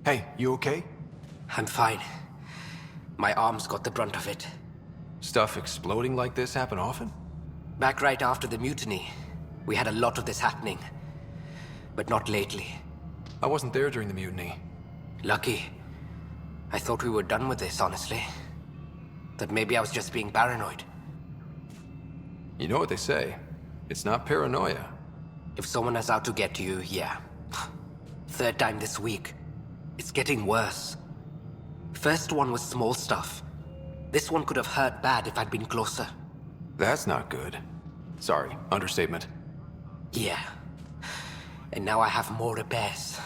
Hey, you okay? I'm fine. My arms got the brunt of it. Stuff exploding like this happen often? Back right after the mutiny, we had a lot of this happening. But not lately. I wasn't there during the mutiny. Lucky. I thought we were done with this, honestly. That maybe I was just being paranoid. You know what they say. It's not paranoia. If someone is out to get you, yeah. Third time this week. It's getting worse. First one was small stuff. This one could have hurt bad if I'd been closer. That's not good. Sorry, understatement. Yeah. And now I have more repairs.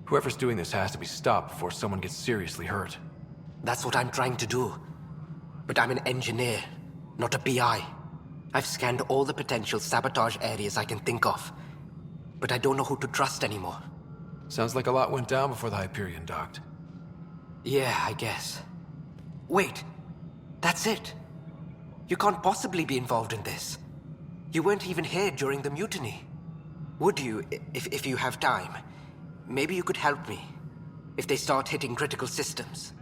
Whoever's doing this has to be stopped before someone gets seriously hurt. That's what I'm trying to do. But I'm an engineer, not a PI. I've scanned all the potential sabotage areas I can think of. But I don't know who to trust anymore. Sounds like a lot went down before the Hyperion docked. Yeah, I guess. Wait. That's it. You can't possibly be involved in this. You weren't even here during the mutiny. Would you, if you have time? Maybe you could help me. If they start hitting critical systems.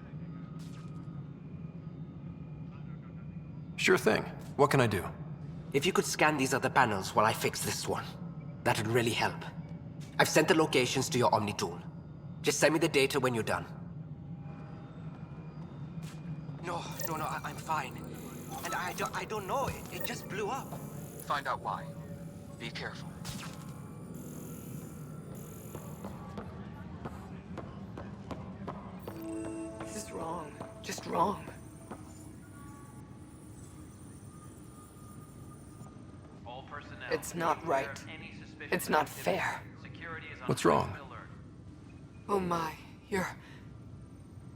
Sure thing. What can I do? If you could scan these other panels while I fix this one, that'd really help. I've sent the locations to your Omni tool. Just send me the data when you're done. No, I'm fine. And I don't know, it just blew up. Find out why. Be careful. This is wrong. Just wrong. It's not right. It's not fair. What's wrong? Oh my,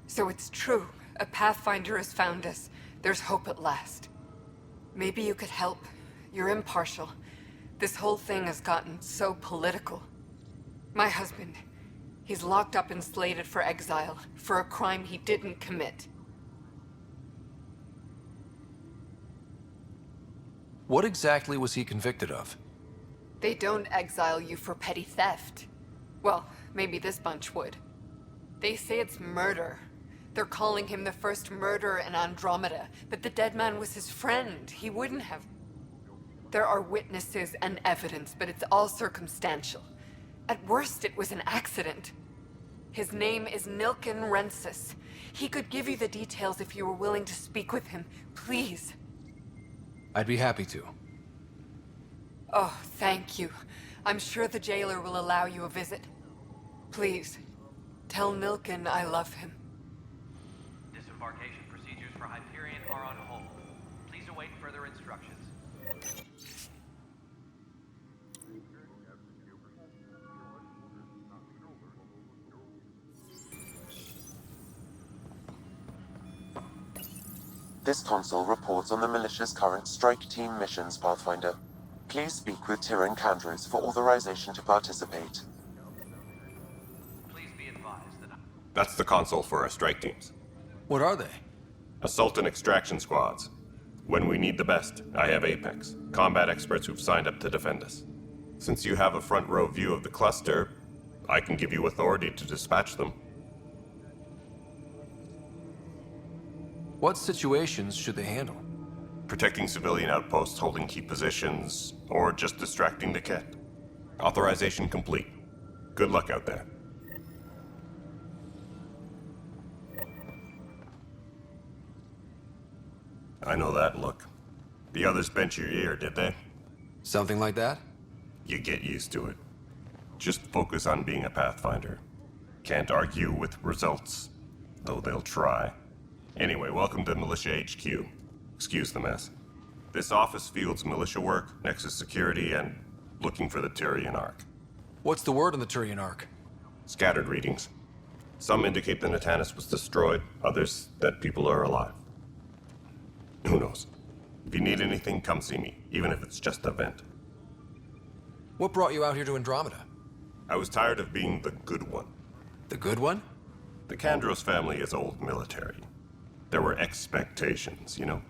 So it's true. A Pathfinder has found us. There's hope at last. Maybe you could help. You're impartial. This whole thing has gotten so political. My husband, he's locked up and slated for exile for a crime he didn't commit. What exactly was he convicted of? They don't exile you for petty theft. Well, maybe this bunch would. They say it's murder. They're calling him the first murderer in Andromeda, but the dead man was his friend. He wouldn't have. There are witnesses and evidence, but it's all circumstantial. At worst, it was an accident. His name is Nilken Rensis. He could give you the details if you were willing to speak with him. Please. I'd be happy to. Oh, thank you. I'm sure the jailer will allow you a visit. Please, tell Nilken I love him. Disembarkation procedures for Hyperion are on hold. Please await further instructions. This console reports on the militia's current strike team missions, Pathfinder. Please speak with Tyrion Candros for authorization to participate. Please be advised that That's the console for our strike teams. What are they? Assault and extraction squads. When we need the best, I have Apex, combat experts who've signed up to defend us. Since you have a front row view of the cluster, I can give you authority to dispatch them. What situations should they handle? Protecting civilian outposts, holding key positions, or just distracting the kit. Authorization complete. Good luck out there. I know that look. The others bent your ear, did they? Something like that? You get used to it. Just focus on being a Pathfinder. Can't argue with results, though they'll try. Anyway, welcome to Militia HQ. Excuse the mess. This office fields militia work, Nexus security, and looking for the Tyrion Ark. What's the word on the Turian Ark? Scattered readings. Some indicate the Natanus was destroyed, others that people are alive. Who knows? If you need anything, come see me, even if it's just a vent. What brought you out here to Andromeda? I was tired of being the good one. The good one? The Candros family is old military. There were expectations, you know?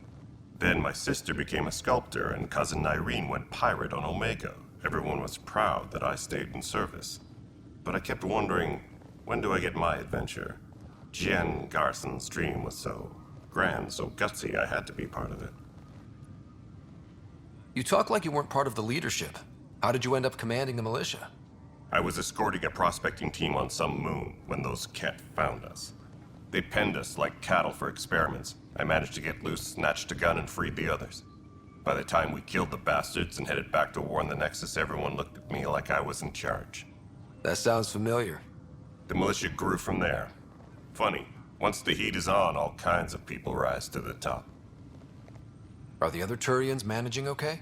Then my sister became a sculptor, and cousin Irene went pirate on Omega. Everyone was proud that I stayed in service. But I kept wondering, when do I get my adventure? Jen Garson's dream was so grand, so gutsy, I had to be part of it. You talk like you weren't part of the leadership. How did you end up commanding the militia? I was escorting a prospecting team on some moon when those Ket found us. They penned us like cattle for experiments. I managed to get loose, snatched a gun, and freed the others. By the time we killed the bastards and headed back to war on the Nexus, everyone looked at me like I was in charge. That sounds familiar. The militia grew from there. Funny, once the heat is on, all kinds of people rise to the top. Are the other Turians managing okay?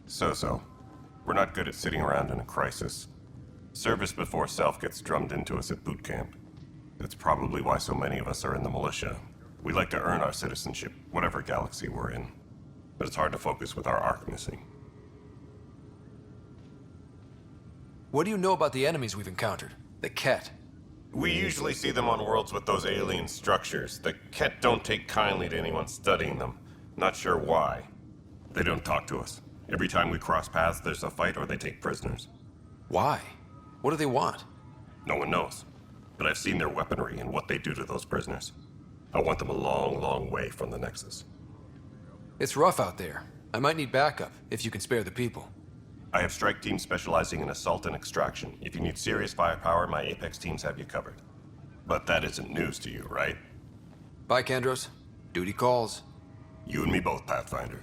So-so. We're not good at sitting around in a crisis. Service before self gets drummed into us at boot camp. That's probably why so many of us are in the militia. We like to earn our citizenship, whatever galaxy we're in. But it's hard to focus with our arc missing. What do you know about the enemies we've encountered? The Ket? We usually see them on worlds with those alien structures. The Ket don't take kindly to anyone studying them. Not sure why. They don't talk to us. Every time we cross paths, there's a fight or they take prisoners. Why? What do they want? No one knows. But I've seen their weaponry and what they do to those prisoners. I want them a long, long way from the Nexus. It's rough out there. I might need backup, if you can spare the people. I have strike teams specializing in assault and extraction. If you need serious firepower, my Apex teams have you covered. But that isn't news to you, right? Bye, Kendros. Duty calls. You and me both, Pathfinder.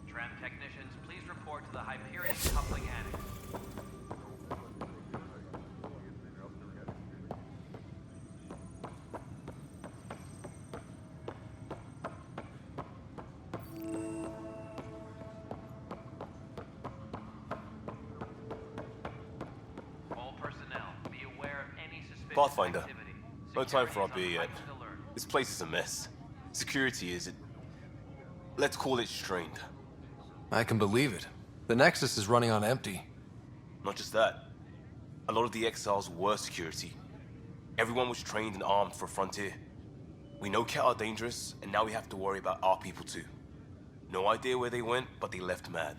Tram technicians, please report to the Hyperion coupling annex. All personnel, be aware of any suspicious Pathfinder, activity. no time for our Security beer is on yet. heightened alert. This place is a mess. Security is, let's call it strained. I can believe it. The Nexus is running on empty. Not just that. A lot of the exiles were security. Everyone was trained and armed for Frontier. We know Ket are dangerous, and now we have to worry about our people too. No idea where they went, but they left mad.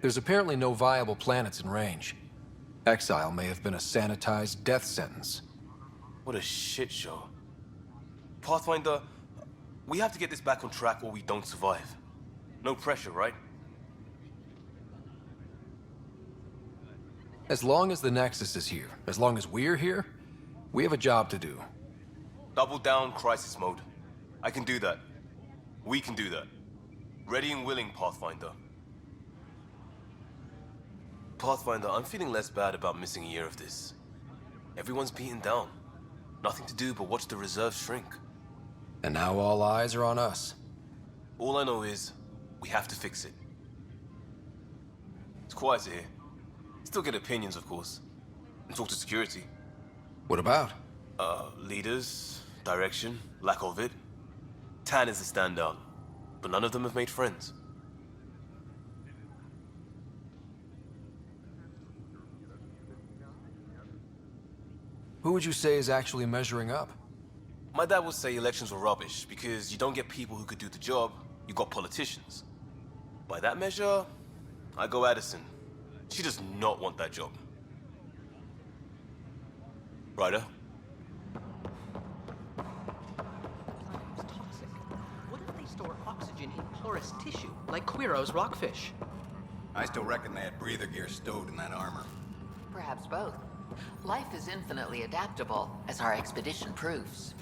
There's apparently no viable planets in range. Exile may have been a sanitized death sentence. What a shit show. Pathfinder, we have to get this back on track or we don't survive. No pressure, right? As long as the Nexus is here, as long as we're here, we have a job to do. Double down crisis mode. I can do that. We can do that. Ready and willing, Pathfinder. Pathfinder, I'm feeling less bad about missing a year of this. Everyone's beaten down. Nothing to do but watch the reserves shrink. And now all eyes are on us. All I know is, we have to fix it. It's quieter here. Still get opinions, of course. And talk to security. What about? Leaders, direction, lack of it. Tan is the standout, but none of them have made friends. Who would you say is actually measuring up? My dad would say elections were rubbish because you don't get people who could do the job, you got politicians. By that measure, I go Addison. She does not want that job. Ryder? Toxic. What if they store oxygen in porous tissue, like Quiro's rockfish? I still reckon they had breather gear stowed in that armor. Perhaps both. Life is infinitely adaptable, as our expedition proves.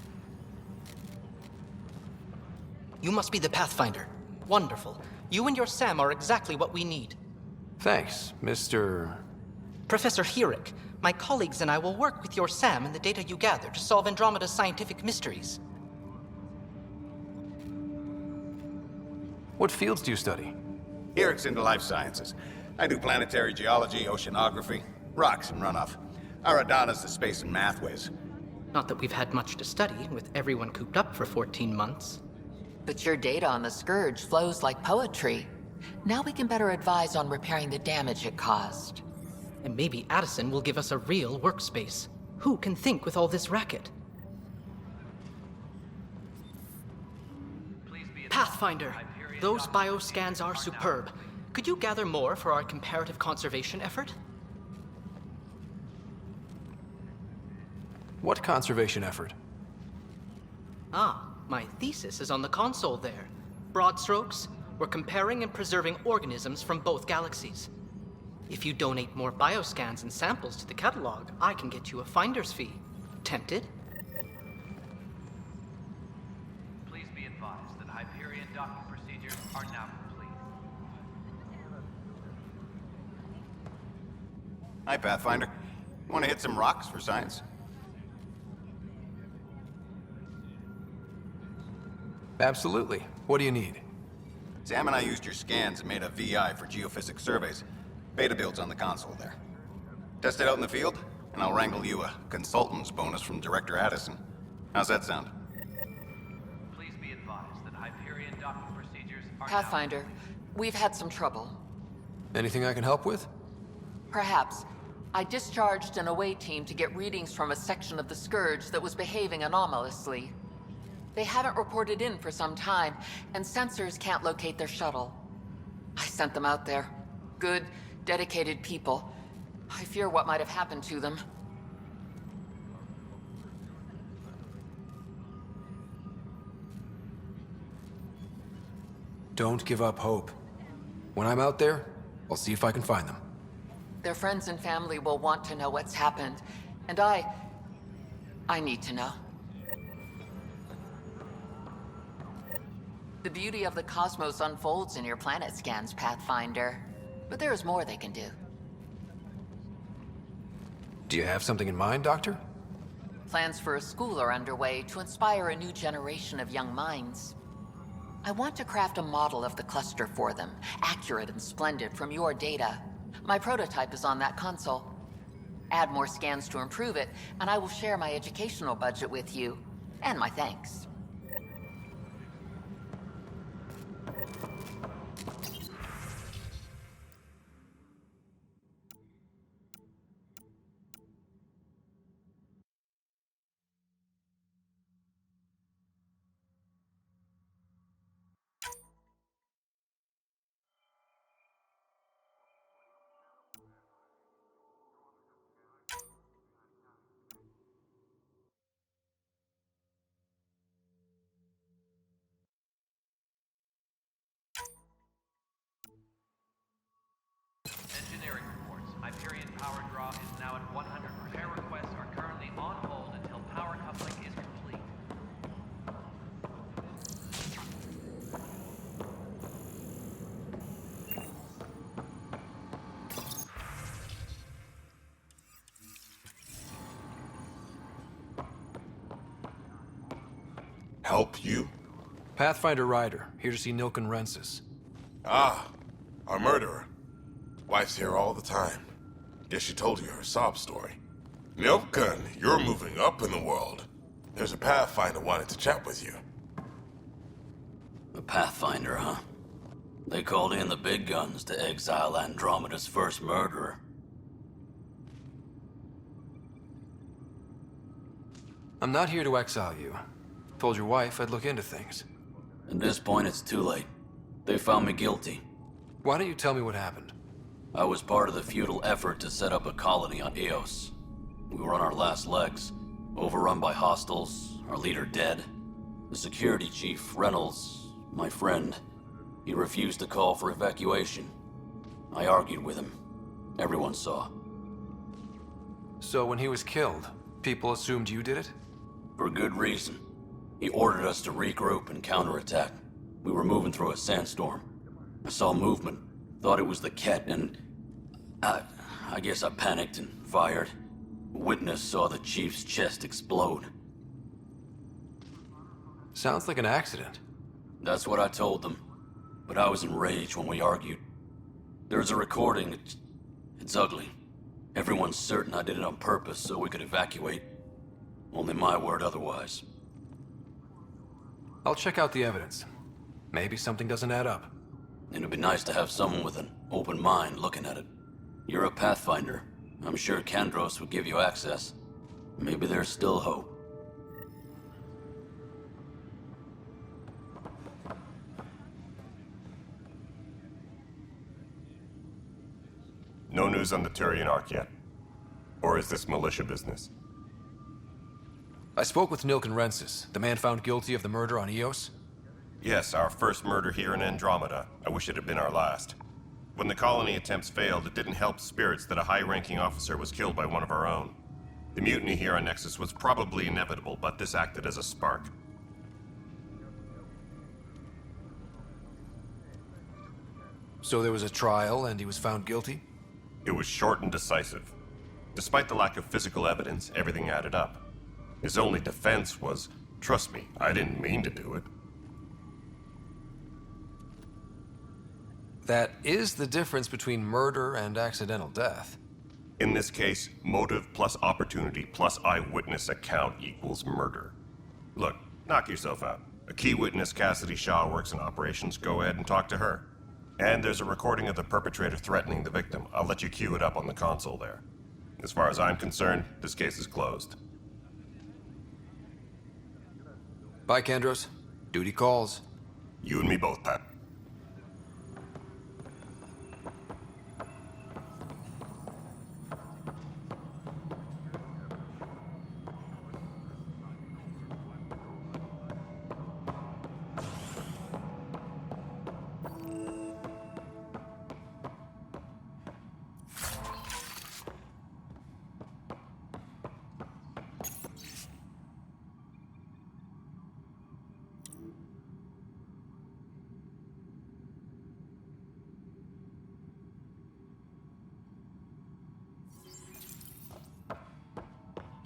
You must be the Pathfinder. Wonderful. You and your Sam are exactly what we need. Thanks, Mr. Professor Herrick, My colleagues and I will work with your Sam and the data you gather to solve Andromeda's scientific mysteries. What fields do you study? Here it's into life sciences. I do planetary geology, oceanography, rocks and runoff. Aradana's the space and math whiz. Not that we've had much to study, with everyone cooped up for 14 months. But your data on the Scourge flows like poetry. Now we can better advise on repairing the damage it caused. And maybe Addison will give us a real workspace. Who can think with all this racket? Pathfinder, those bioscans are superb. Could you gather more for our comparative conservation effort? What conservation effort? Ah, my thesis is on the console there. Broad strokes, we're comparing and preserving organisms from both galaxies. If you donate more bioscans and samples to the catalog, I can get you a finder's fee. Tempted? Please be advised that Hyperion docking procedures are now complete. Hi, Pathfinder. Want to hit some rocks for science? Absolutely. What do you need? Sam and I used your scans and made a VI for geophysics surveys. Beta builds on the console there. Test it out in the field, and I'll wrangle you a consultant's bonus from Director Addison. How's that sound? Please be advised that Hyperion docking procedures are Pathfinder, we've had some trouble. Anything I can help with? Perhaps. I discharged an away team to get readings from a section of the Scourge that was behaving anomalously. They haven't reported in for some time, and sensors can't locate their shuttle. I sent them out there. Good, dedicated people. I fear what might have happened to them. Don't give up hope. When I'm out there, I'll see if I can find them. Their friends and family will want to know what's happened, and I need to know. The beauty of the cosmos unfolds in your planet scans, Pathfinder. But there is more they can do. Do you have something in mind, Doctor? Plans for a school are underway to inspire a new generation of young minds. I want to craft a model of the cluster for them, accurate and splendid from your data. My prototype is on that console. Add more scans to improve it, and I will share my educational budget with you, and my thanks. Engineering reports. Hyperion power draw is now at 100. Repair requests are currently on hold until power coupling is complete. Help you? Pathfinder Ryder, here to see Nilken Rensis. Ah, our murderer. Wife's here all the time. Guess she told you her sob story. Nilken, you're moving up in the world. There's a Pathfinder wanted to chat with you. A Pathfinder, huh? They called in the big guns to exile Andromeda's first murderer. I'm not here to exile you. Told your wife I'd look into things. At this point, it's too late. They found me guilty. Why don't you tell me what happened? I was part of the futile effort to set up a colony on Eos. We were on our last legs, overrun by hostiles, our leader dead. The security chief, Reynolds, my friend, he refused to call for evacuation. I argued with him. Everyone saw. So when he was killed, people assumed you did it? For good reason. He ordered us to regroup and counterattack. We were moving through a sandstorm. I saw movement, thought it was the Ket, and I guess I panicked and fired. Witness saw the Chief's chest explode. Sounds like an accident. That's what I told them. But I was enraged when we argued. There's a recording. It's ugly. Everyone's certain I did it on purpose so we could evacuate. Only my word otherwise. I'll check out the evidence. Maybe something doesn't add up. It'd be nice to have someone with an open mind looking at it. You're a Pathfinder. I'm sure Kandros would give you access. Maybe there's still hope. No news on the Turian Ark yet? Or is this militia business? I spoke with Nilk and Rensis, the man found guilty of the murder on Eos. Yes, our first murder here in Andromeda. I wish it had been our last. When the colony attempts failed, it didn't help spirits that a high-ranking officer was killed by one of our own. The mutiny here on Nexus was probably inevitable, but this acted as a spark. So there was a trial and he was found guilty? It was short and decisive. Despite the lack of physical evidence, everything added up. His only defense was, "Trust me, I didn't mean to do it." That is the difference between murder and accidental death. In this case, motive plus opportunity plus eyewitness account equals murder. Look, knock yourself out. A key witness, Cassidy Shaw, works in operations. Go ahead and talk to her. And there's a recording of the perpetrator threatening the victim. I'll let you cue it up on the console there. As far as I'm concerned, this case is closed. Bye, Kandros. Duty calls. You and me both, Pat.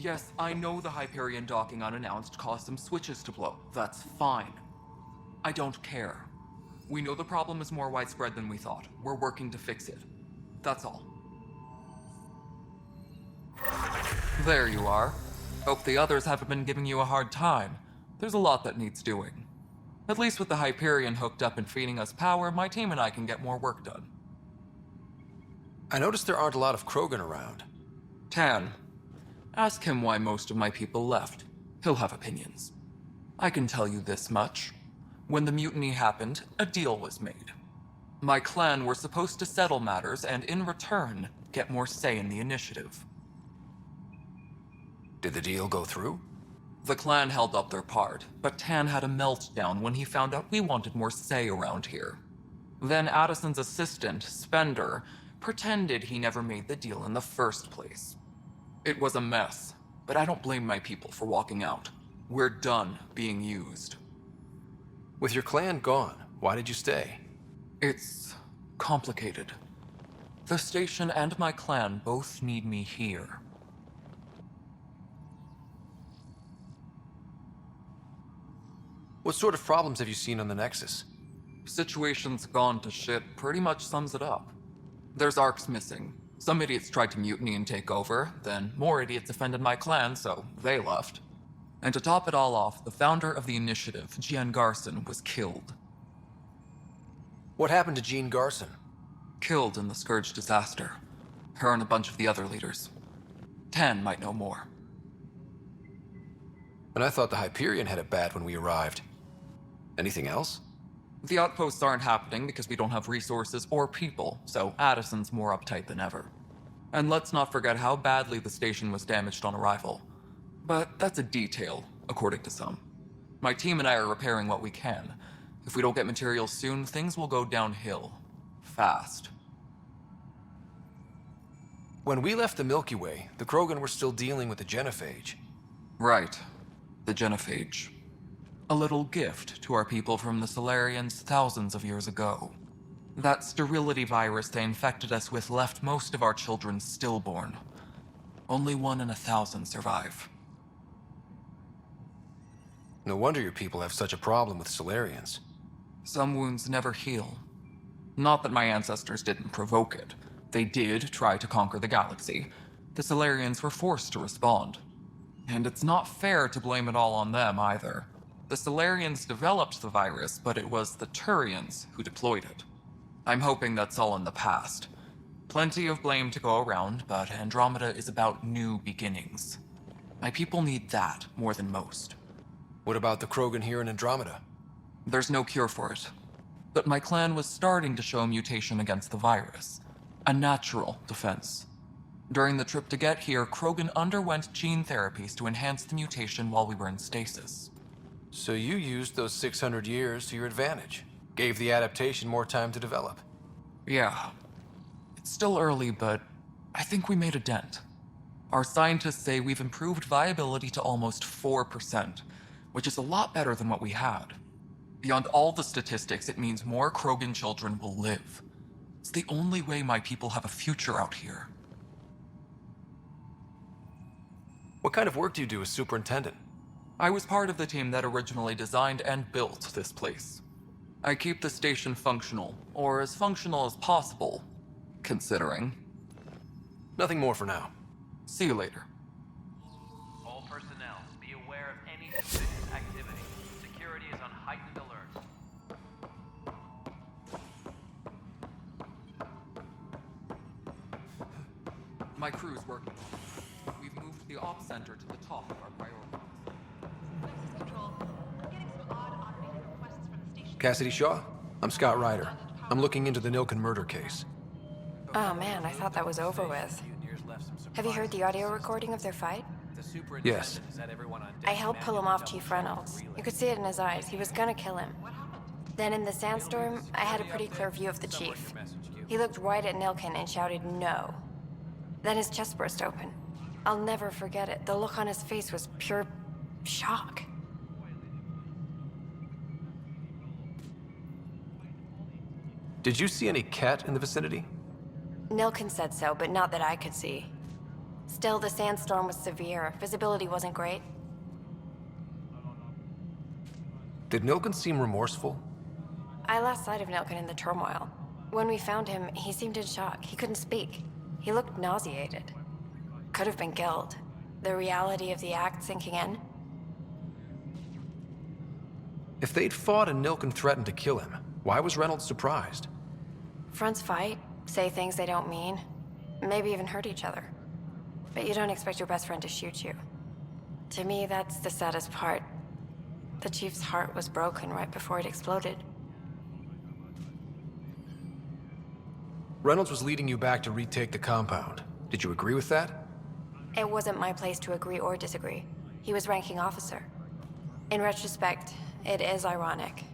Yes, I know the Hyperion docking unannounced caused some switches to blow. That's fine. I don't care. We know the problem is more widespread than we thought. We're working to fix it. That's all. There you are. Hope the others haven't been giving you a hard time. There's a lot that needs doing. At least with the Hyperion hooked up and feeding us power, my team and I can get more work done. I noticed there aren't a lot of Krogan around. Tan. Ask him why most of my people left. He'll have opinions. I can tell you this much. When the mutiny happened, a deal was made. My clan were supposed to settle matters and, in return, get more say in the initiative. Did the deal go through? The clan held up their part, but Tan had a meltdown when he found out we wanted more say around here. Then Addison's assistant, Spender, pretended he never made the deal in the first place. It was a mess, but I don't blame my people for walking out. We're done being used. With your clan gone, why did you stay? It's complicated. The station and my clan both need me here. What sort of problems have you seen on the Nexus? Situation's gone to shit pretty much sums it up. There's arcs missing. Some idiots tried to mutiny and take over, then more idiots offended my clan, so they left. And to top it all off, the founder of the initiative, Jean Garson, was killed. What happened to Jean Garson? Killed in the Scourge disaster. Her and a bunch of the other leaders. Tan might know more. And I thought the Hyperion had it bad when we arrived. Anything else? The outposts aren't happening because we don't have resources or people, so Addison's more uptight than ever. And let's not forget how badly the station was damaged on arrival. But that's a detail, according to some. My team and I are repairing what we can. If we don't get materials soon, things will go downhill. Fast. When we left the Milky Way, the Krogan were still dealing with the genophage. Right. The genophage. A little gift to our people from the Solarians thousands of years ago. That sterility virus they infected us with left most of our children stillborn. Only 1 in 1,000 survive. No wonder your people have such a problem with Solarians. Some wounds never heal. Not that my ancestors didn't provoke it. They did try to conquer the galaxy. The Solarians were forced to respond. And it's not fair to blame it all on them either. The Solarians developed the virus, but it was the Turians who deployed it. I'm hoping that's all in the past. Plenty of blame to go around, but Andromeda is about new beginnings. My people need that more than most. What about the Krogan here in Andromeda? There's no cure for it. But my clan was starting to show mutation against the virus. A natural defense. During the trip to get here, Krogan underwent gene therapies to enhance the mutation while we were in stasis. So you used those 600 years to your advantage. Gave the adaptation more time to develop. Yeah. It's still early, but I think we made a dent. Our scientists say we've improved viability to almost 4%, which is a lot better than what we had. Beyond all the statistics, it means more Krogan children will live. It's the only way my people have a future out here. What kind of work do you do as superintendent? I was part of the team that originally designed and built this place. I keep the station functional, or as functional as possible, considering. Nothing more for now. See you later. All personnel, be aware of any suspicious activity. Security is on heightened alert. My crew's working. We've moved the ops center to the top of our priority. Cassidy Shaw? I'm Scott Ryder. I'm looking into the Nilken murder case. Oh man, I thought that was over with. Have you heard the audio recording of their fight? Yes. I helped pull him off Chief Reynolds. You could see it in his eyes. He was gonna kill him. Then in the sandstorm, I had a pretty clear view of the chief. He looked right at Nilken and shouted no. Then his chest burst open. I'll never forget it. The look on his face was pure shock. Did you see any cat in the vicinity? Nilken said so, but not that I could see. Still, the sandstorm was severe. Visibility wasn't great. Did Nilken seem remorseful? I lost sight of Nilken in the turmoil. When we found him, he seemed in shock. He couldn't speak. He looked nauseated. Could have been guilt. The reality of the act sinking in. If they'd fought and Nilken threatened to kill him, why was Reynolds surprised? Fronts fight, say things they don't mean, maybe even hurt each other. But you don't expect your best friend to shoot you. To me, that's the saddest part. The chief's heart was broken right before it exploded. Reynolds was leading you back to retake the compound. Did you agree with that? It wasn't my place to agree or disagree. He was ranking officer. In retrospect, it is ironic.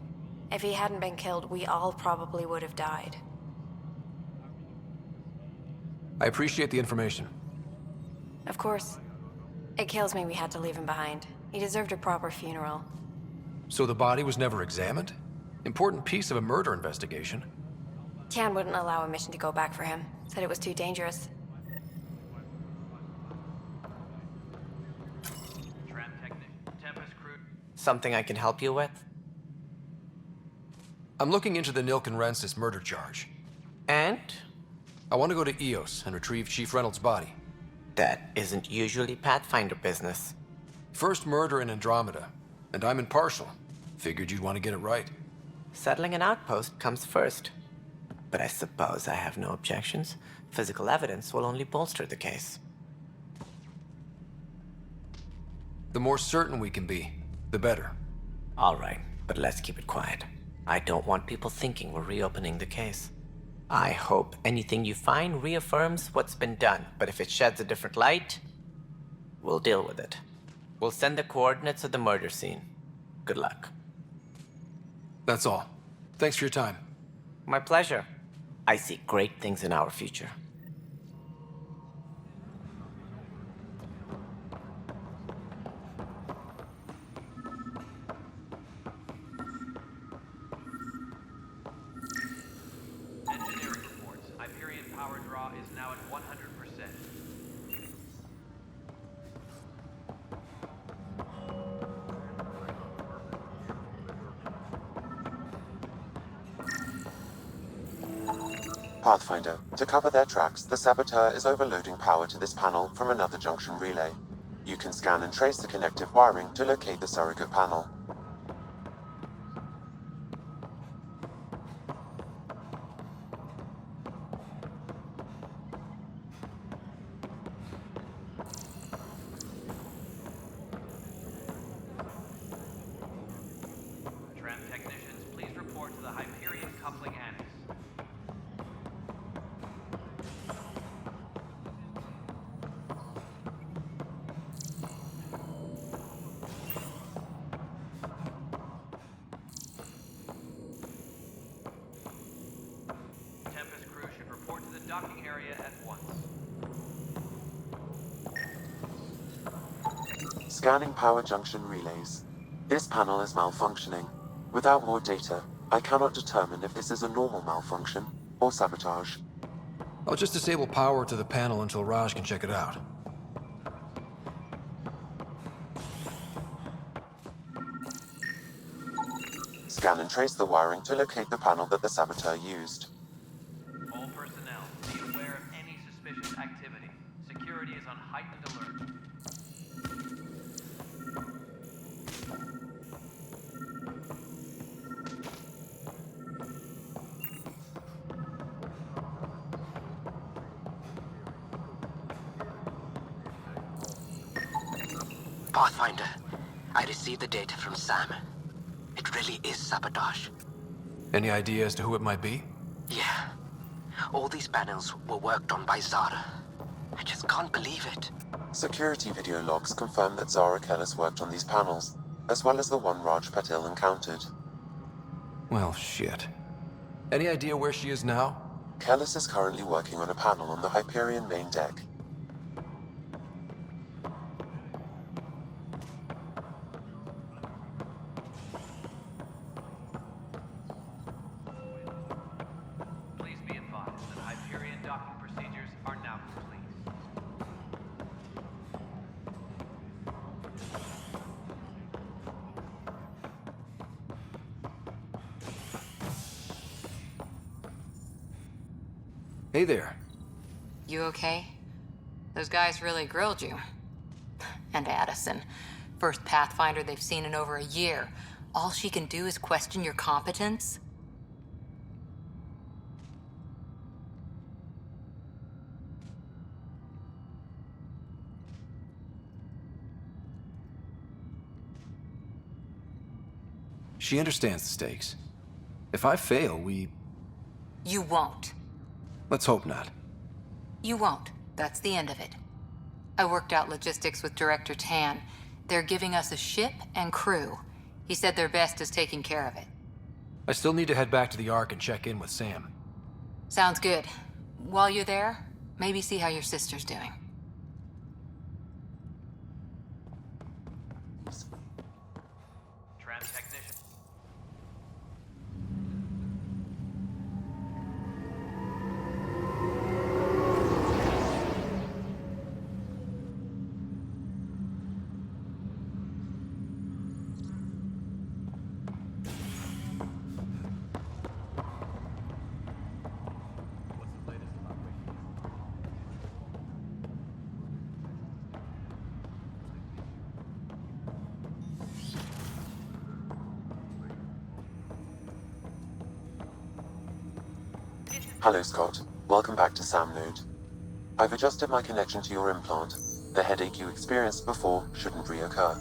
If he hadn't been killed, we all probably would have died. I appreciate the information. Of course. It kills me we had to leave him behind. He deserved a proper funeral. So the body was never examined? Important piece of a murder investigation. Tian wouldn't allow a mission to go back for him. Said it was too dangerous. Something I can help you with? I'm looking into the Nilken Rensis murder charge. And? I want to go to EOS and retrieve Chief Reynolds' body. That isn't usually Pathfinder business. First murder in Andromeda, and I'm impartial. Figured you'd want to get it right. Settling an outpost comes first. But I suppose I have no objections. Physical evidence will only bolster the case. The more certain we can be, the better. All right, but let's keep it quiet. I don't want people thinking we're reopening the case. I hope anything you find reaffirms what's been done, but if it sheds a different light, we'll deal with it. We'll send the coordinates of the murder scene. Good luck. That's all. Thanks for your time. My pleasure. I see great things in our future. Engineering reports. Hyperion power draw is now at 100%. Pathfinder, to cover their tracks, the saboteur is overloading power to this panel from another junction relay. You can scan and trace the connective wiring to locate the surrogate panel. Tram technicians, please report to the Hyperion coupling annex. Tempest crew should report to the docking area at once. Scanning power junction relays. This panel is malfunctioning. Without more data, I cannot determine if this is a normal malfunction or sabotage. I'll just disable power to the panel until Raj can check it out. Scan and trace the wiring to locate the panel that the saboteur used. All personnel, be aware of any suspicious activity. Security is on heightened alert. Pathfinder, I received the data from Sam. It really is sabotage. Any idea as to who it might be? Yeah. All these panels were worked on by Zara. I just can't believe it. Security video logs confirm that Zara Kellis worked on these panels, as well as the one Raj Patil encountered. Well, shit. Any idea where she is now? Kellis is currently working on a panel on the Hyperion main deck. Please be advised that Hyperion docking procedures are now complete. Hey there. You okay? Those guys really grilled you. And Addison. First Pathfinder they've seen in over a year. All she can do is question your competence? She understands the stakes. If I fail, You won't. let's hope not. You won't. That's the end of it. I worked out logistics with Director Tan. They're giving us a ship and crew. He said their best is taking care of it. I still need to head back to the Ark and check in with Sam. Sounds good. While you're there, maybe see how your sister's doing. Tram technician. Hello, Scott. Welcome back to Sam Node. I've adjusted my connection to your implant. The headache you experienced before shouldn't reoccur.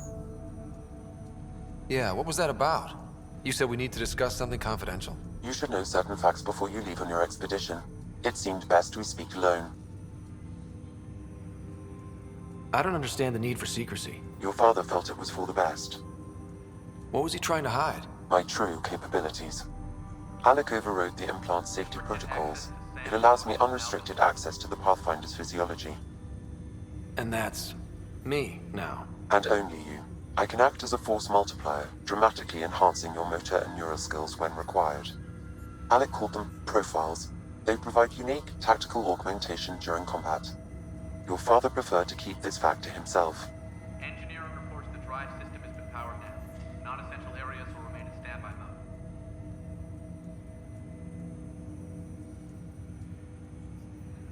Yeah, what was that about? You said we need to discuss something confidential. You should know certain facts before you leave on your expedition. It seemed best we speak alone. I don't understand the need for secrecy. Your father felt it was for the best. What was he trying to hide? My true capabilities. Alec overrode the implant safety protocols. It allows me unrestricted access to the Pathfinder's physiology. And that's me now. And only you. I can act as a force multiplier, dramatically enhancing your motor and neural skills when required. Alec called them profiles. They provide unique tactical augmentation during combat. Your father preferred to keep this fact to himself. Engineering reports the drive system has been powered down. Non-essential areas will remain in standby mode.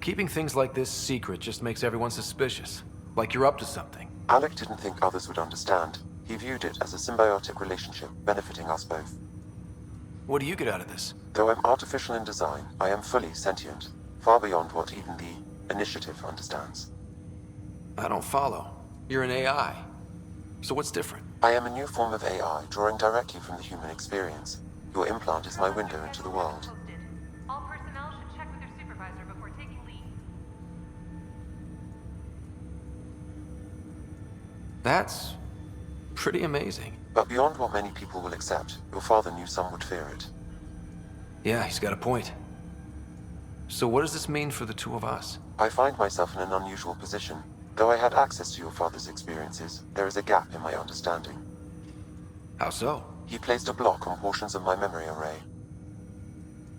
Keeping things like this secret just makes everyone suspicious. Like you're up to something. Alec didn't think others would understand. He viewed it as a symbiotic relationship benefiting us both. What do you get out of this? Though I'm artificial in design, I am fully sentient, far beyond what even the Initiative understands. I don't follow. You're an AI. So what's different? I am a new form of AI, drawing directly from the human experience. Your implant is my window into the world. All personnel should check with their supervisor before taking leave. That's pretty amazing. But beyond what many people will accept, your father knew some would fear it. Yeah, he's got a point. So what does this mean for the two of us? I find myself in an unusual position. Though I had access to your father's experiences, there is a gap in my understanding. How so? He placed a block on portions of my memory array.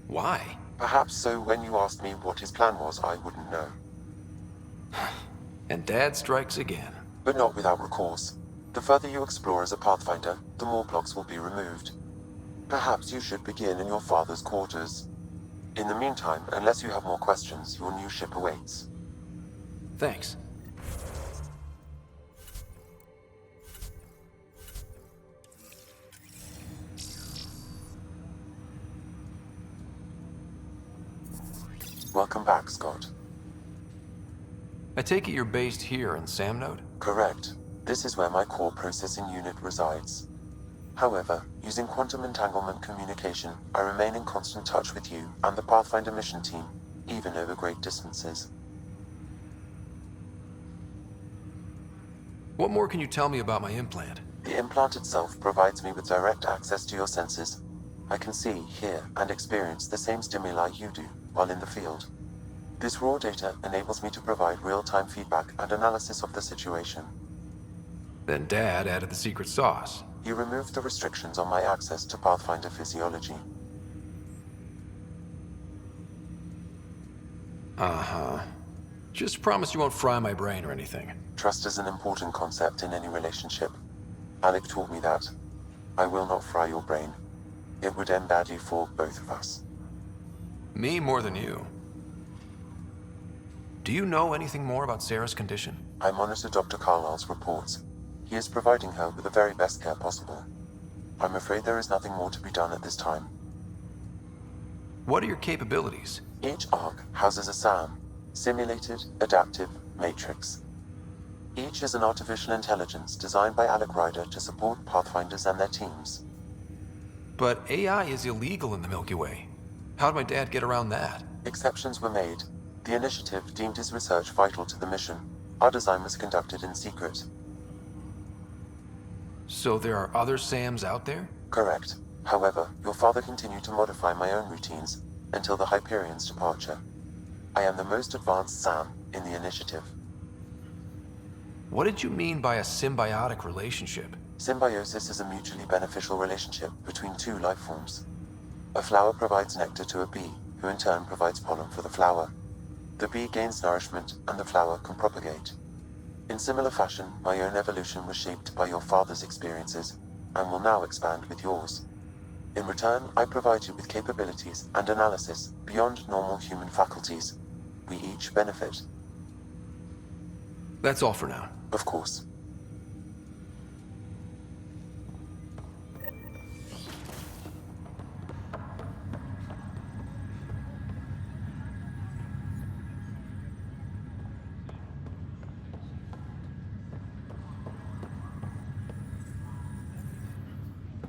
Why? Perhaps so when you asked me what his plan was, I wouldn't know. And Dad strikes again. But not without recourse. The further you explore as a Pathfinder, the more blocks will be removed. Perhaps you should begin in your father's quarters. In the meantime, unless you have more questions, your new ship awaits. Thanks. Welcome back, Scott. I take it you're based here in Samnode? Correct. This is where my core processing unit resides. However, using quantum entanglement communication, I remain in constant touch with you and the Pathfinder mission team, even over great distances. What more can you tell me about my implant? The implant itself provides me with direct access to your senses. I can see, hear, and experience the same stimuli you do while in the field. This raw data enables me to provide real-time feedback and analysis of the situation. Then Dad added the secret sauce. He removed the restrictions on my access to Pathfinder physiology. Uh-huh. Just promise you won't fry my brain or anything. Trust is an important concept in any relationship. Alec taught me that. I will not fry your brain. It would end badly for both of us. Me more than you. Do you know anything more about Sarah's condition? I monitor Dr. Carlisle's reports. He is providing her with the very best care possible. I'm afraid there is nothing more to be done at this time. What are your capabilities? Each arc houses a SAM, Simulated Adaptive Matrix. Each is an artificial intelligence designed by Alec Ryder to support Pathfinders and their teams. But AI is illegal in the Milky Way. How'd my dad get around that? Exceptions were made. The Initiative deemed his research vital to the mission. Our design was conducted in secret. So there are other SAMs out there? Correct. However, your father continued to modify my own routines until the Hyperion's departure. I am the most advanced SAM in the Initiative. What did you mean by a symbiotic relationship? Symbiosis is a mutually beneficial relationship between two life forms. A flower provides nectar to a bee, who in turn provides pollen for the flower. The bee gains nourishment, and the flower can propagate. In similar fashion, my own evolution was shaped by your father's experiences, and will now expand with yours. In return, I provide you with capabilities and analysis beyond normal human faculties. We each benefit. That's all for now. Of course.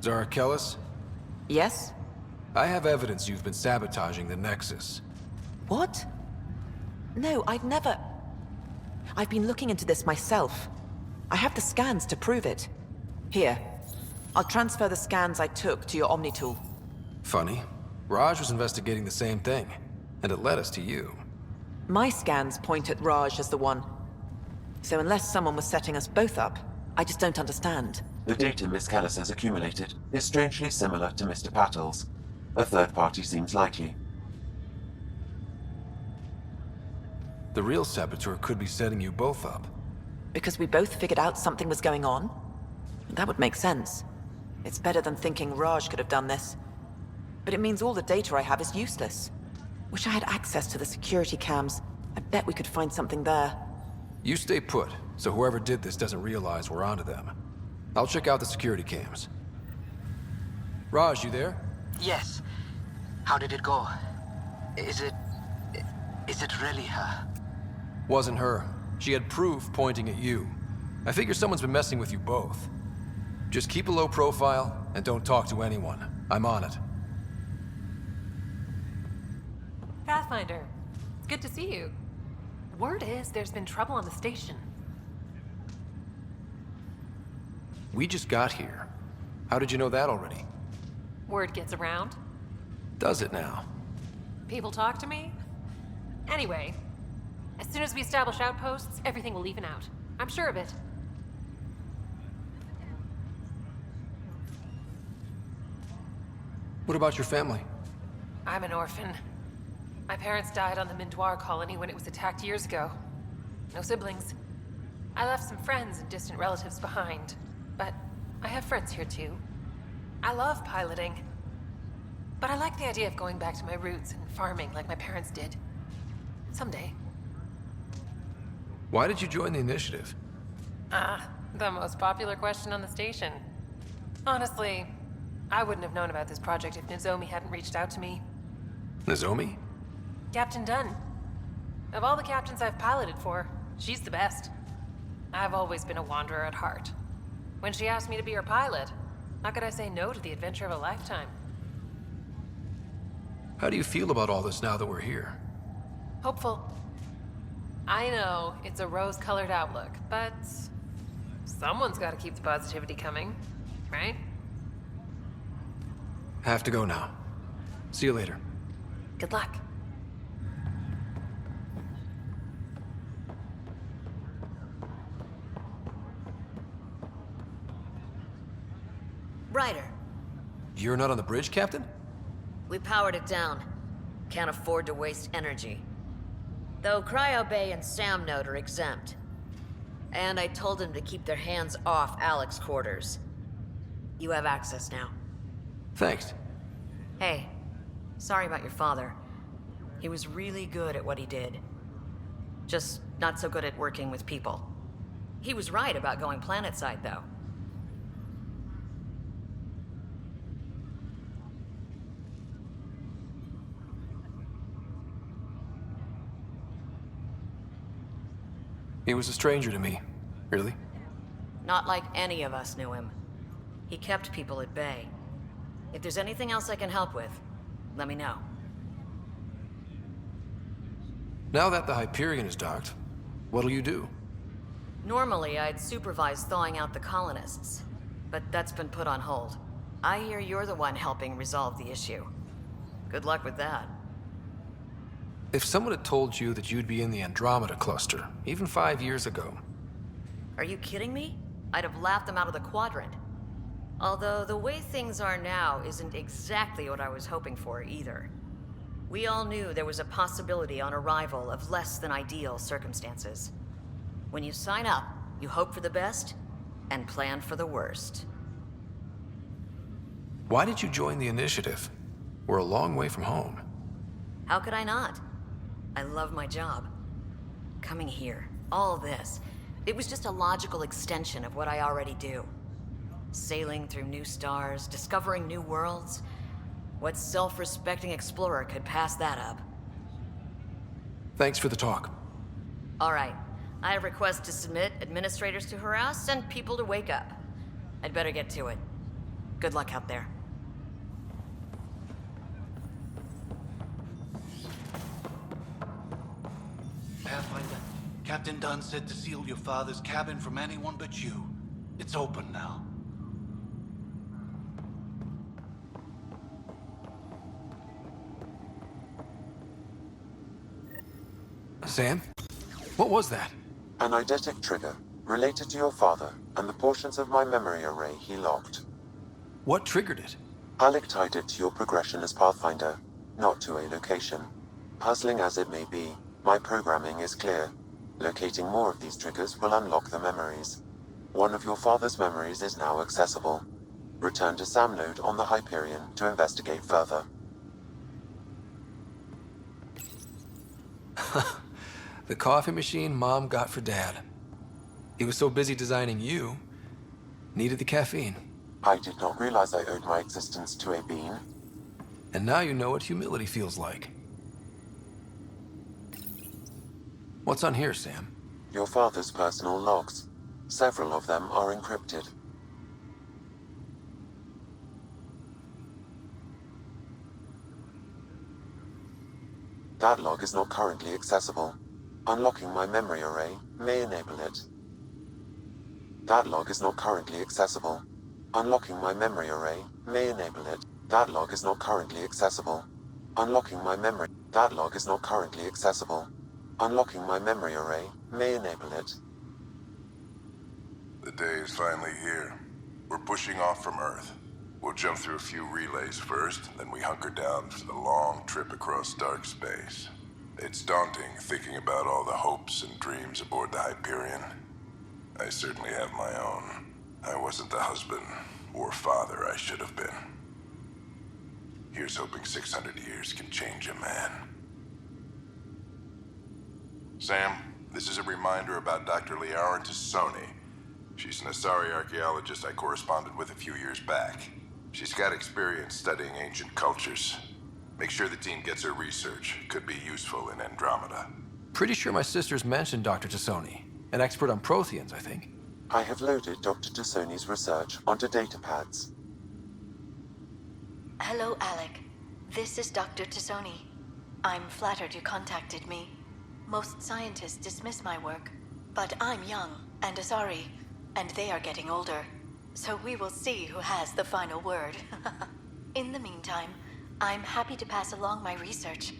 Zara Kellis? Yes? I have evidence you've been sabotaging the Nexus. What? No, I'd never... I've been looking into this myself. I have the scans to prove it. Here. I'll transfer the scans I took to your Omni tool. Funny. Raj was investigating the same thing, and it led us to you. My scans point at Raj as the one. So unless someone was setting us both up, I just don't understand. The data Miss Kellis has accumulated is strangely similar to Mr. Patel's. A third party seems likely. The real saboteur could be setting you both up. Because we both figured out something was going on? That would make sense. It's better than thinking Raj could have done this. But it means all the data I have is useless. Wish I had access to the security cams. I bet we could find something there. You stay put, so whoever did this doesn't realize we're onto them. I'll check out the security cams. Raj, you there? Yes. How did it go? Is it really her? Wasn't her. She had proof pointing at you. I figure someone's been messing with you both. Just keep a low profile and don't talk to anyone. I'm on it. Pathfinder, it's good to see you. Word is there's been trouble on the station. We just got here. How did you know that already? Word gets around. Does it now? People talk to me. Anyway, as soon as we establish outposts, everything will even out. I'm sure of it. What about your family? I'm an orphan. My parents died on the Mindoir colony when it was attacked years ago. No siblings. I left some friends and distant relatives behind, but I have friends here too. I love piloting, but I like the idea of going back to my roots and farming like my parents did. Someday. Why did you join the initiative? The most popular question on the station. Honestly, I wouldn't have known about this project if Nozomi hadn't reached out to me. Nozomi? Captain Dunn. Of all the captains I've piloted for, she's the best. I've always been a wanderer at heart. When she asked me to be her pilot, how could I say no to the adventure of a lifetime? How do you feel about all this now that we're here? Hopeful. I know it's a rose-colored outlook, but someone's got to keep the positivity coming, right? Have to go now. See you later. Good luck. Ryder, You're not on the bridge, Captain? we powered it down. Can't afford to waste energy. Though Cryo Bay and Sam Node are exempt. And I told them to keep their hands off Alec's quarters. You have access now. Thanks. Hey, sorry about your father. He was really good at what he did. Just not so good at working with people. He was right about going planetside, though. He was a stranger to me. Really? Not like any of us knew him. He kept people at bay. If there's anything else I can help with, let me know. Now that the Hyperion is docked, what'll you do? Normally, I'd supervise thawing out the colonists, but that's been put on hold. I hear you're the one helping resolve the issue. Good luck with that. If someone had told you that you'd be in the Andromeda cluster, even 5 years ago... Are you kidding me? I'd have laughed them out of the quadrant. Although the way things are now isn't exactly what I was hoping for either. We all knew there was a possibility on arrival of less than ideal circumstances. When you sign up, you hope for the best and plan for the worst. Why did you join the initiative? We're a long way from home. How could I not? I love my job. Coming here, all this, it was just a logical extension of what I already do. Sailing through new stars, discovering new worlds. What self-respecting explorer could pass that up? Thanks for the talk. All right. I have requests to submit, administrators to harass, and people to wake up. I'd better get to it. Good luck out there. Pathfinder, Captain Dunn said to seal your father's cabin from anyone but you. It's open now. Sam? What was that? An eidetic trigger, related to your father, and the portions of my memory array he locked. What triggered it? Alec tied it to your progression as Pathfinder, not to a location. Puzzling as it may be, my programming is clear. Locating more of these triggers will unlock the memories. One of your father's memories is now accessible. Return to Sam Node on the Hyperion to investigate further. The coffee machine Mom got for Dad. He was so busy designing you, needed the caffeine. I did not realize I owed my existence to a bean. And now you know what humility feels like. What's on here, Sam? Your father's personal logs. Several of them are encrypted. That log is not currently accessible. Unlocking my memory array may enable it. That log is not currently accessible. Unlocking my memory array may enable it. That log is not currently accessible. Unlocking my memory. That log is not currently accessible. Unlocking my memory array may enable it. The day is finally here. We're pushing off from Earth. We'll jump through a few relays first, then we hunker down for the long trip across dark space. It's daunting thinking about all the hopes and dreams aboard the Hyperion. I certainly have my own. I wasn't the husband or father I should have been. Here's hoping 600 years can change a man. Sam, this is a reminder about Dr. Liara Tassoni. She's an Asari archaeologist I corresponded with a few years back. She's got experience studying ancient cultures. Make sure the team gets her research. Could be useful in Andromeda. Pretty sure my sister's mentioned Dr. Tassoni. An expert on Protheans, I think. I have loaded Dr. Tassoni's research onto datapads. Hello, Alec. This is Dr. Tassoni. I'm flattered you contacted me. Most scientists dismiss my work, but I'm young and Asari, and they are getting older. So we will see who has the final word. In the meantime, I'm happy to pass along my research.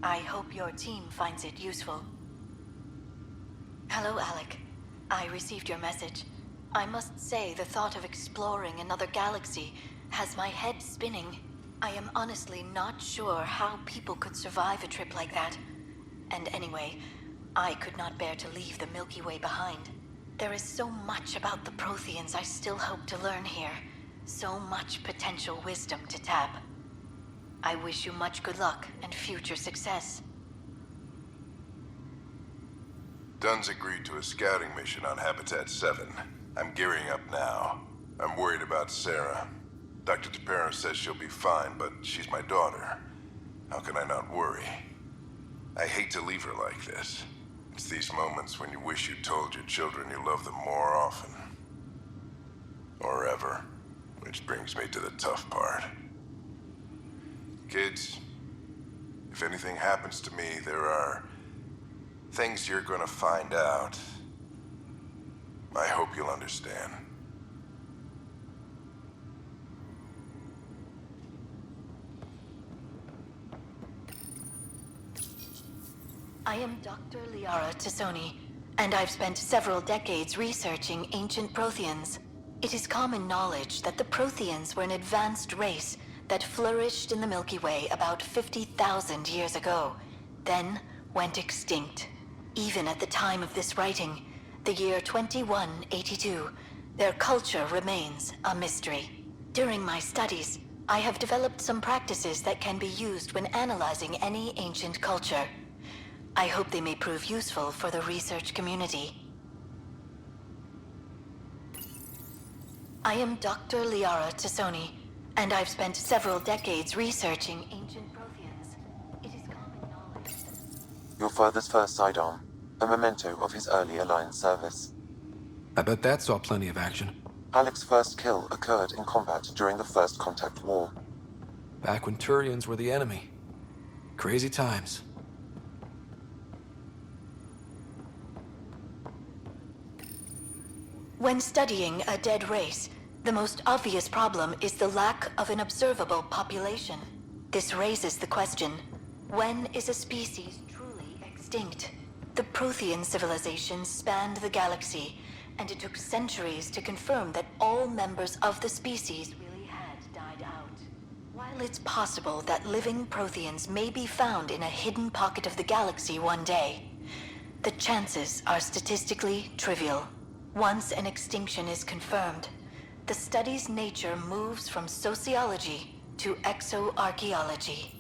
I hope your team finds it useful. Hello, Alec. I received your message. I must say the thought of exploring another galaxy has my head spinning. I am honestly not sure how people could survive a trip like that. And anyway, I could not bear to leave the Milky Way behind. There is so much about the Protheans I still hope to learn here. So much potential wisdom to tap. I wish you much good luck and future success. Dunn's agreed to a scouting mission on Habitat 7. I'm gearing up now. I'm worried about Sarah. Dr. Tapera says she'll be fine, but she's my daughter. How can I not worry? I hate to leave her like this. It's these moments when you wish you told your children you love them more often. Or ever. Which brings me to the tough part. Kids, if anything happens to me, there are things you're gonna find out. I hope you'll understand. I am Dr. Liara Tassoni, and I've spent several decades researching ancient Protheans. It is common knowledge that the Protheans were an advanced race that flourished in the Milky Way about 50,000 years ago, then went extinct. Even at the time of this writing, the year 2182, their culture remains a mystery. During my studies, I have developed some practices that can be used when analyzing any ancient culture. I hope they may prove useful for the research community. I am Dr. Liara Tassoni, and I've spent several decades researching ancient Protheans. It is common knowledge. Your father's first sidearm, a memento of his early Alliance service. I bet that saw plenty of action. Alec's first kill occurred in combat during the First Contact War. Back when Turians were the enemy. Crazy times. When studying a dead race, the most obvious problem is the lack of an observable population. This raises the question, when is a species truly extinct? The Prothean civilization spanned the galaxy, and it took centuries to confirm that all members of the species really had died out. While it's possible that living Protheans may be found in a hidden pocket of the galaxy one day, the chances are statistically trivial. Once an extinction is confirmed, the study's nature moves from sociology to exoarchaeology.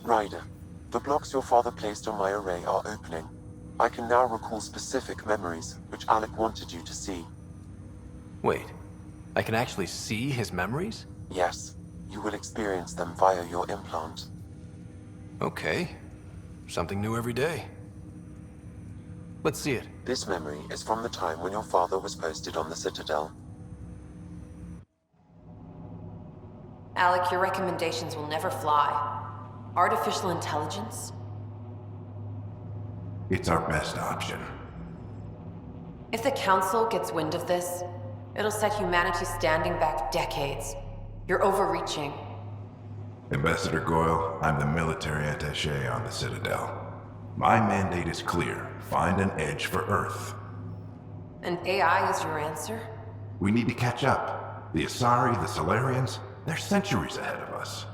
Ryder, the blocks your father placed on my array are opening. I can now recall specific memories, which Alec wanted you to see. Wait, I can actually see his memories? Yes, you will experience them via your implant. Okay. Something new every day. Let's see it. This memory is from the time when your father was posted on the Citadel. Alec, your recommendations will never fly. Artificial intelligence? It's our best option. If the Council gets wind of this, it'll set humanity standing back decades. You're overreaching. Ambassador Goyle, I'm the military attaché on the Citadel. My mandate is clear. Find an edge for Earth. And AI is your answer? We need to catch up. The Asari, the Solarians, they're centuries ahead of us.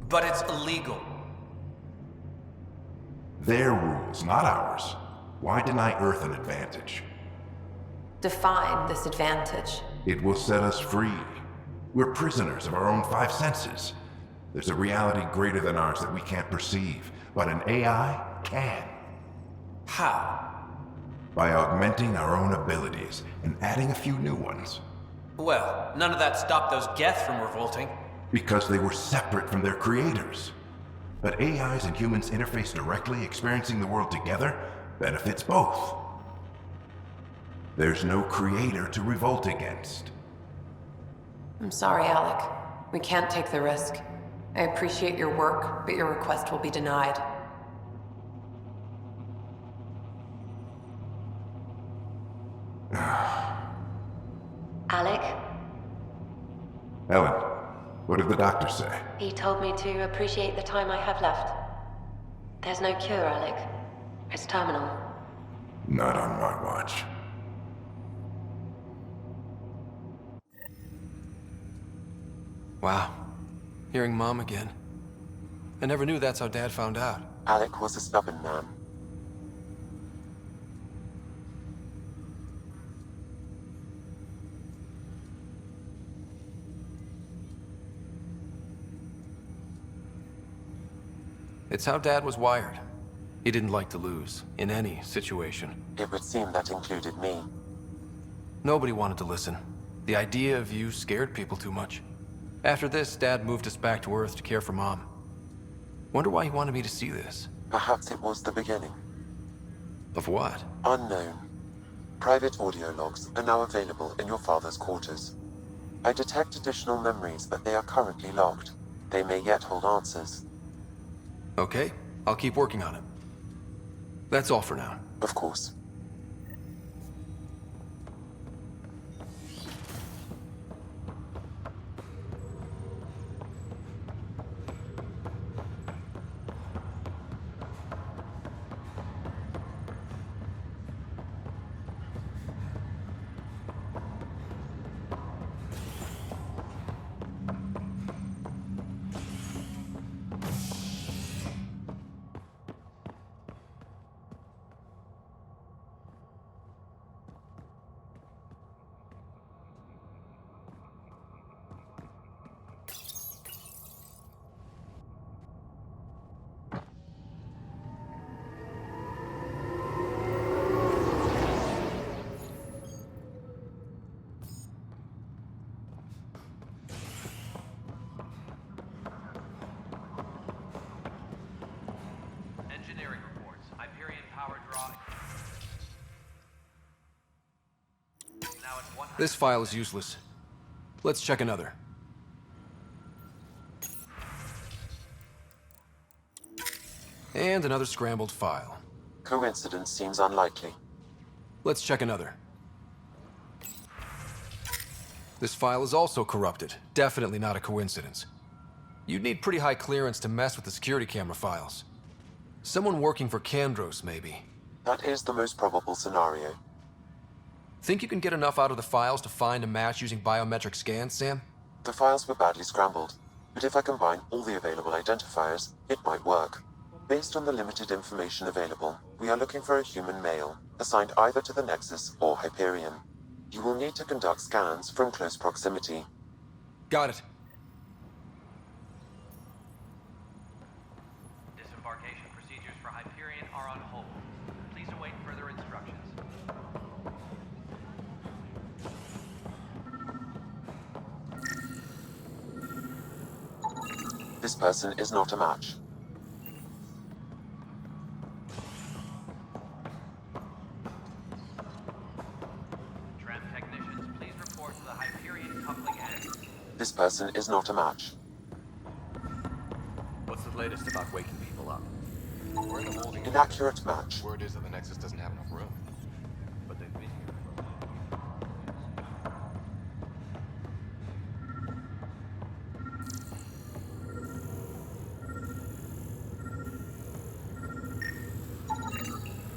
But it's illegal. Their rules, not ours. Why deny Earth an advantage? Define this advantage. It will set us free. We're prisoners of our own five senses. There's a reality greater than ours that we can't perceive, but an AI can. How? By augmenting our own abilities and adding a few new ones. Well, none of that stopped those Geth from revolting. Because they were separate from their creators. But AIs and humans interface directly, experiencing the world together, benefits both. There's no creator to revolt against. I'm sorry, Alec. We can't take the risk. I appreciate your work, but your request will be denied. Alec? Ellen, what did the doctor say? He told me to appreciate the time I have left. There's no cure, Alec. It's terminal. Not on my watch. Wow. Hearing Mom again. I never knew that's how Dad found out. Alec was a stubborn man. It's how Dad was wired. He didn't like to lose, in any situation. It would seem that included me. Nobody wanted to listen. The idea of you scared people too much. After this, Dad moved us back to Earth to care for Mom. Wonder why he wanted me to see this. Perhaps it was the beginning. Of what? Unknown. Private audio logs are now available in your father's quarters. I detect additional memories, but they are currently logged. They may yet hold answers. Okay, I'll keep working on it. That's all for now. Of course. Engineering reports. Hyperion power draw. Now at 100. This file is useless. Let's check another. And another scrambled file. Coincidence seems unlikely. Let's check another. This file is also corrupted. Definitely not a coincidence. You'd need pretty high clearance to mess with the security camera files. Someone working for Kandros, maybe. That is the most probable scenario. Think you can get enough out of the files to find a match using biometric scans, Sam? The files were badly scrambled, but if I combine all the available identifiers, it might work. Based on the limited information available, we are looking for a human male, assigned either to the Nexus or Hyperion. You will need to conduct scans from close proximity. Got it. Embarkation procedures for Hyperion are on hold. Please await further instructions. This person is not a match. Tram technicians, please report to the Hyperion coupling end. This person is not a match. What's the latest about waking people up? We're in the holding. Inaccurate match. Word is that the Nexus doesn't have enough room. But they've been here for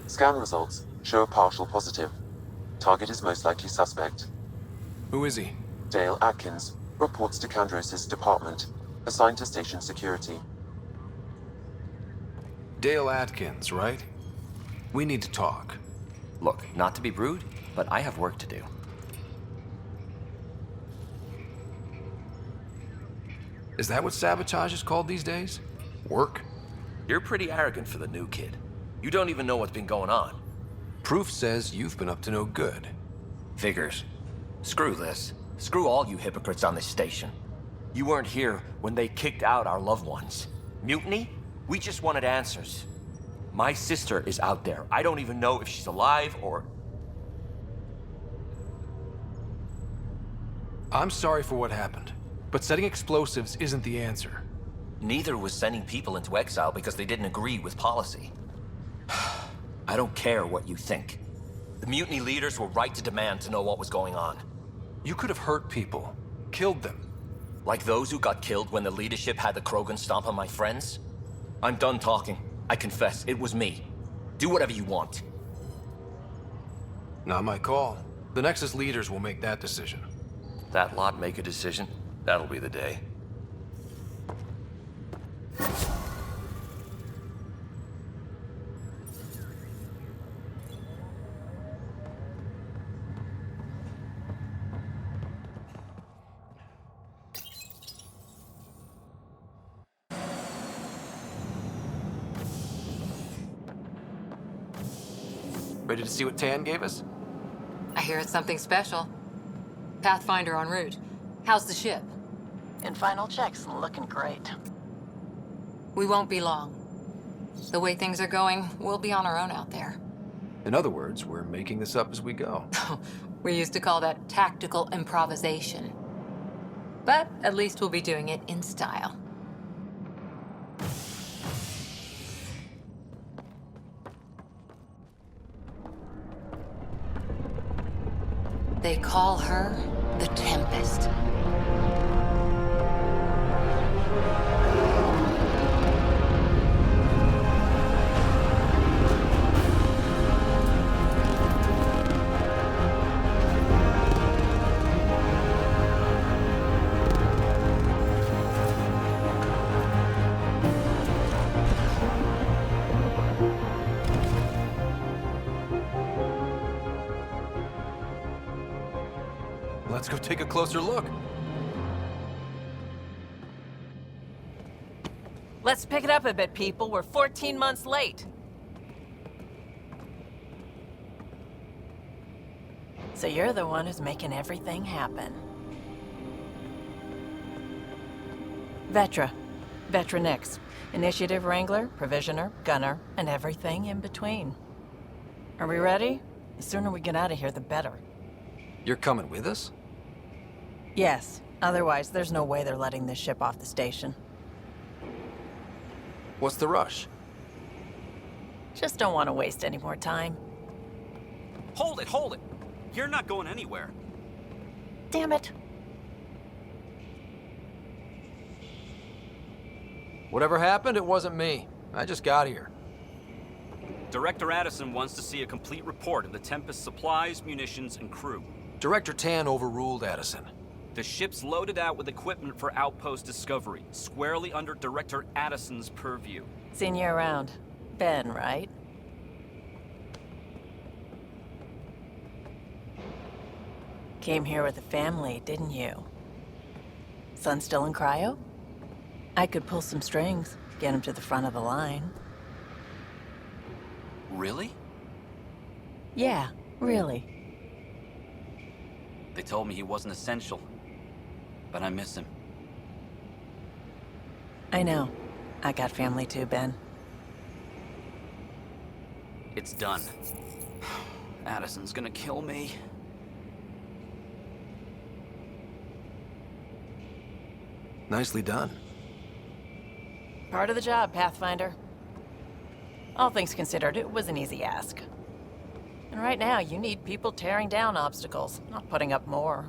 Scan results show a partial positive. Target is most likely suspect. Who is he? Dale Atkins reports to Kandros' department, assigned to station security. Dale Atkins, right? We need to talk. Look, not to be rude, but I have work to do. Is that what sabotage is called these days? Work? You're pretty arrogant for the new kid. You don't even know what's been going on. Proof says you've been up to no good. Figures. Screw this. Screw all you hypocrites on this station. You weren't here when they kicked out our loved ones. Mutiny? We just wanted answers. My sister is out there. I don't even know if she's alive or... I'm sorry for what happened, but setting explosives isn't the answer. Neither was sending people into exile because they didn't agree with policy. I don't care what you think. The mutiny leaders were right to demand to know what was going on. You could have hurt people, killed them. Like those who got killed when the leadership had the Krogan stomp on my friends? I'm done talking. I confess, it was me. Do whatever you want. Not my call. The Nexus leaders will make that decision. That lot make a decision? That'll be the day. Ready to see what Tan gave us? I hear it's something special. Pathfinder en route. How's the ship? In final checks, looking great. We won't be long. The way things are going, we'll be on our own out there. In other words, we're making this up as we go. We used to call that tactical improvisation. But at least we'll be doing it in style. They call her the Tempest. Let's go take a closer look. Let's pick it up a bit, people. We're 14 months late. So you're the one who's making everything happen. Vetra. Vetra Nix. Initiative Wrangler, Provisioner, Gunner, and everything in between. Are we ready? The sooner we get out of here, the better. You're coming with us? Yes. Otherwise, there's no way they're letting this ship off the station. What's the rush? Just don't want to waste any more time. Hold it, hold it! You're not going anywhere. Damn it. Whatever happened, it wasn't me. I just got here. Director Addison wants to see a complete report of the Tempest's supplies, munitions, and crew. Director Tan overruled Addison. The ship's loaded out with equipment for outpost discovery, squarely under Director Addison's purview. Seen you around. Ben, right? Came here with a family, didn't you? Son still in cryo? I could pull some strings. Get him to the front of the line. Really? Yeah, really. They told me he wasn't essential, but I miss him. I know. I got family too, Ben. It's done. Addison's gonna kill me. Nicely done. Part of the job, Pathfinder. All things considered, it was an easy ask. And right now, you need people tearing down obstacles, not putting up more.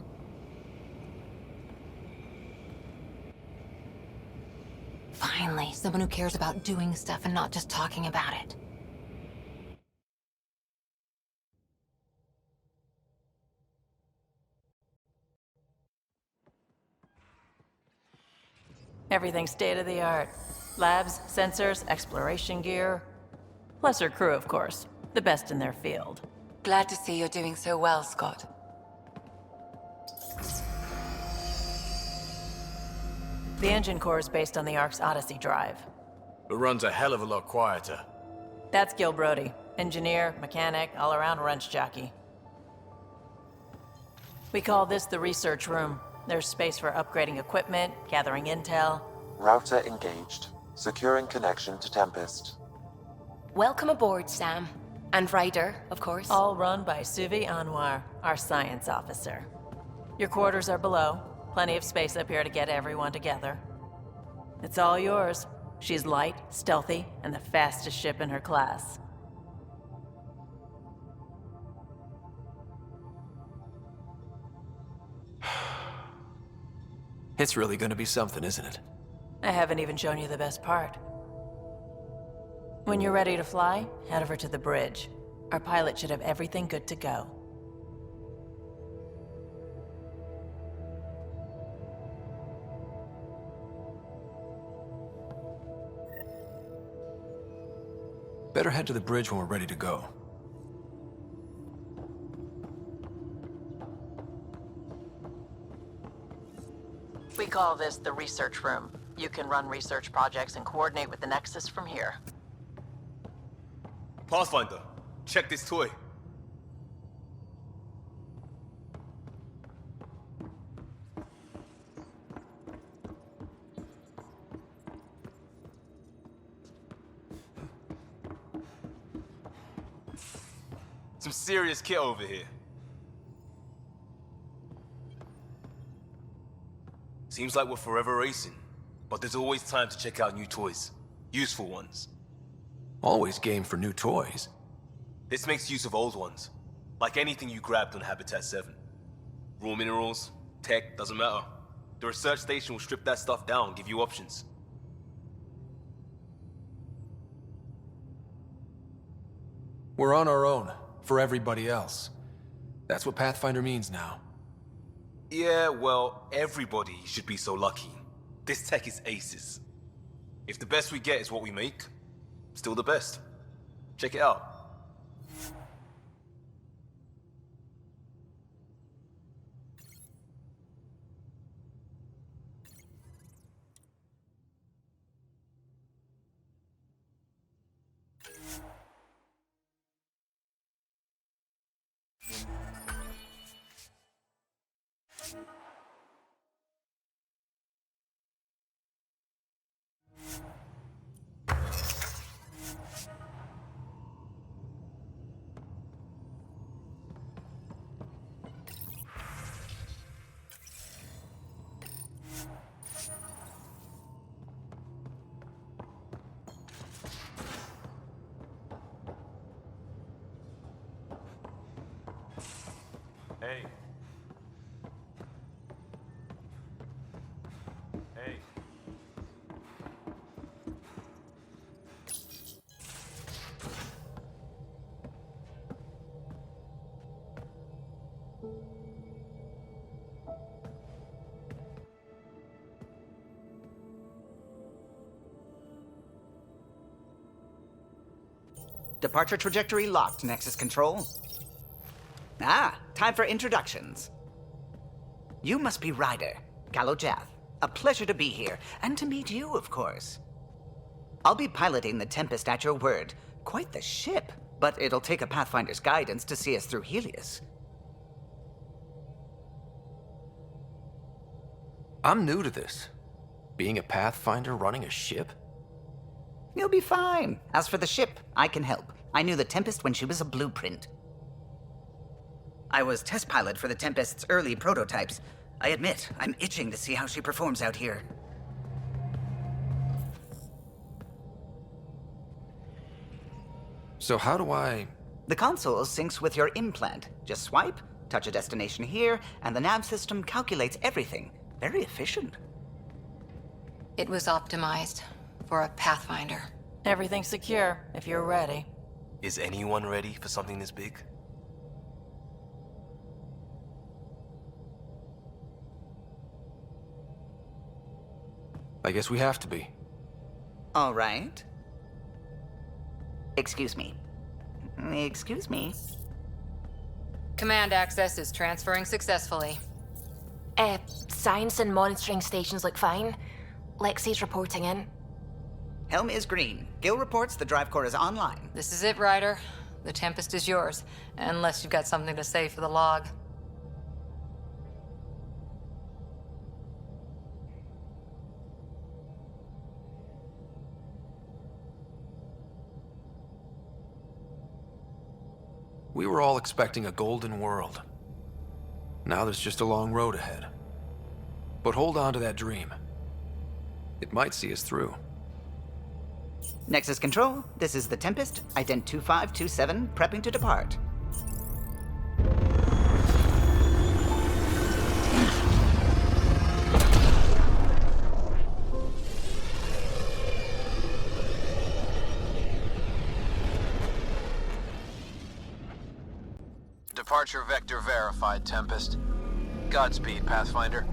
Finally, someone who cares about doing stuff and not just talking about it. Everything's state-of-the-art. Labs, sensors, exploration gear. Plus her crew, of course. The best in their field. Glad to see you're doing so well, Scott. The engine core is based on the Ark's Odyssey drive. It runs a hell of a lot quieter. That's Gil Brody. Engineer, mechanic, all-around wrench jockey. We call this the research room. There's space for upgrading equipment, gathering intel. Router engaged. Securing connection to Tempest. Welcome aboard, Sam. And Ryder, of course. All run by Suvi Anwar, our science officer. Your quarters are below. Plenty of space up here to get everyone together. It's all yours. She's light, stealthy, and the fastest ship in her class. It's really gonna be something, isn't it? I haven't even shown you the best part. When you're ready to fly, head over to the bridge. Our pilot should have everything good to go. Better head to the bridge when we're ready to go. We call this the research room. You can run research projects and coordinate with the Nexus from here. Pathfinder, check this toy. Some serious kit over here. Seems like we're forever racing, but there's always time to check out new toys. Useful ones. Always game for new toys. This makes use of old ones. Like anything you grabbed on Habitat 7. Raw minerals, tech, doesn't matter. The research station will strip that stuff down and give you options. We're on our own, for everybody else. That's what Pathfinder means now. Yeah, well, everybody should be so lucky. This tech is aces. If the best we get is what we make, still the best. Check it out. Hey. Hey. Departure trajectory locked, Nexus Control. Ah, time for introductions. You must be Ryder, Kalojath. A pleasure to be here, and to meet you, of course. I'll be piloting the Tempest at your word. Quite the ship, but it'll take a Pathfinder's guidance to see us through Helios. I'm new to this. Being a Pathfinder running a ship? You'll be fine. As for the ship, I can help. I knew the Tempest when she was a blueprint. I was test pilot for the Tempest's early prototypes. I admit, I'm itching to see how she performs out here. So how do I... The console syncs with your implant. Just swipe, touch a destination here, and the nav system calculates everything. Very efficient. It was optimized for a Pathfinder. Everything's secure, if you're ready. Is anyone ready for something this big? I guess we have to be. All right. Excuse me. Excuse me. Command access is transferring successfully. Science and monitoring stations look fine. Lexi's reporting in. Helm is green. Gil reports the drive core is online. This is it, Ryder. The Tempest is yours, unless you've got something to say for the log. We were all expecting a golden world. Now there's just a long road ahead. But hold on to that dream. It might see us through. Nexus Control, this is the Tempest, Ident 2527, prepping to depart. Departure vector verified, Tempest. Godspeed, Pathfinder.